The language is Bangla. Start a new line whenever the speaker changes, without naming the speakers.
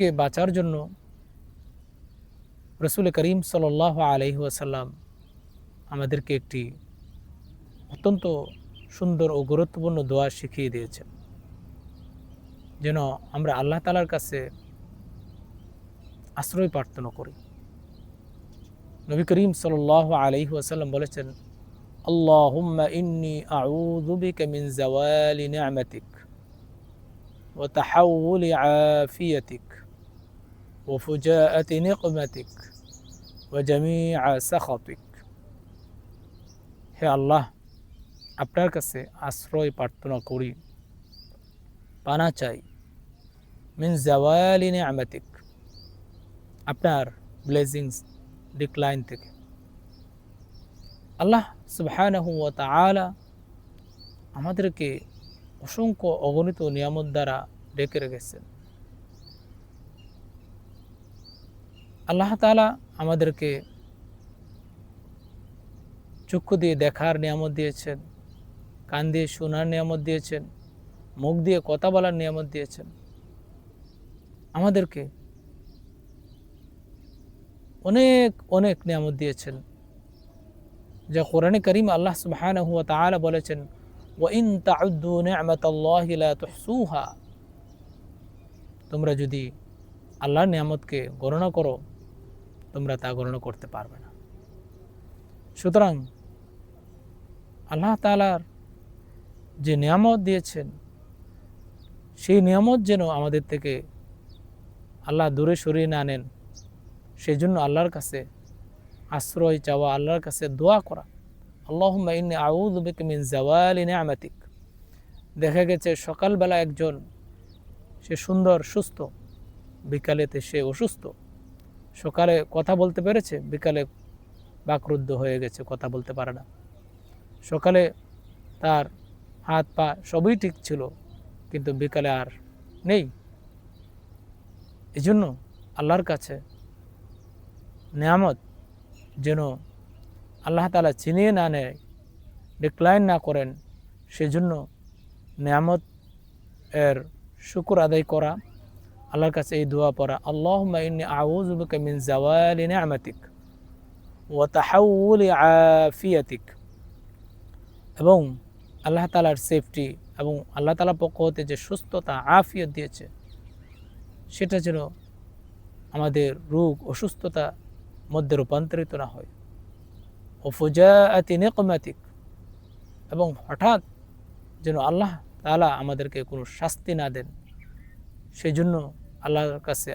কে বাঁচার জন্য রাসূল করিম সাল্লাল্লাহু আলাইহি ওয়াসাল্লাম আমাদেরকে একটি অত্যন্ত সুন্দর ও গুরুত্বপূর্ণ দোয়া শিখিয়ে দিয়েছেন, যেন আমরা আল্লাহ তাআলার কাছে আশ্রয় প্রার্থনা করি। নবী করিম সাল্লাল্লাহু আলাইহি ওয়াসাল্লাম বলেছেন, আল্লাহুম্মা ইন্নী আউযু বিকা মিন যাওয়ালি নি'মাতিক ওয়া তাহাউলি আফিয়াতিক ওয়া ফুজাআতি নিকমাতিক ওয়া জামিআ সাখাতিক। হে আল্লাহ, আপনার কাছে আশ্রয় প্রার্থনা করি, পানা চাই, মিন যাওয়ালি নি'মাতিক, আপনার ব্লেসিংস ডিক্লাইন থেকে। আল্লাহ সুবহানাহু ওয়া তাআলা আমাদেরকে অসংখ্য অগণিত নিয়ামত দ্বারা ডেকে রেখেছেন। আল্লাহ তাআলা আমাদেরকে চক্ষু দিয়ে দেখার নিয়ামত দিয়েছেন, কান দিয়ে শোনার নিয়ামত দিয়েছেন, মুখ দিয়ে কথা বলার নিয়ামত দিয়েছেন। আমাদেরকে অনেক অনেক নিয়ামত দিয়েছেন, যা কোরআনে কারীম আল্লাহ সুবহানাহু ওয়া তাআলা বলেছেন, ওয়া ইন তাউদ্দু নি'মাতাল্লাহি লা তুহসুহা। তোমরা যদি আল্লাহর নিয়ামতকে গণনা করো, তোমরা তা গণনা করতে পারবে না। সুতরাং আল্লাহ তাআলার যে নিয়ামত দিয়েছেন, সেই নিয়ামত যেন আমাদের থেকে আল্লাহ দূরে সরিয়ে না নেন, সেই জন্য আল্লাহর কাছে আশ্রয় চাওয়া, আল্লাহর কাছে দোয়া করা। আল্লাহুম্মা ইন্নী আউযু বিকা মিন যাওয়ালি নি'মাতিক। দেখা গেছে সকালবেলা একজন সে সুন্দর সুস্থ, বিকালেতে সে অসুস্থ। সকালে কথা বলতে পেরেছে, বিকালে বাকরুদ্ধ হয়ে গেছে, কথা বলতে পারে না। সকালে তার হাত পা সবই ঠিক ছিল, কিন্তু বিকালে আর নেই। এই জন্য আল্লাহর কাছে নিয়ামত যেন আল্লাহ তাআলা ছিনিয়ে না নেয়, ডিক্লাইন না করেন, সেজন্য নিয়ামত এর শুকর আদায় করা, আল্লাহর কাছে এই দোয়া পড়া, আল্লাহুম্মা ইন্নী আউযু বিকা মিন যাওয়ালি নি'মাতিক ওয়া তাহাউলি আফিয়াতিক। এবং আল্লাহ তাআলার সেফটি এবং আল্লাহ তাআলার পক্ষ হতে যে সুস্থতা আফিয়ত দিয়েছে, সেটা যেন আমাদের রোগ অসুস্থতা মধ্যে রূপান্তরিত না হয়। ও ফুজাআতি নিকমাতিক, এবং হঠাৎ যেন আল্লাহ তাআলা আমাদেরকে কোনো শাস্তি না দেন, সেই জন্য আল্লাহর কাছে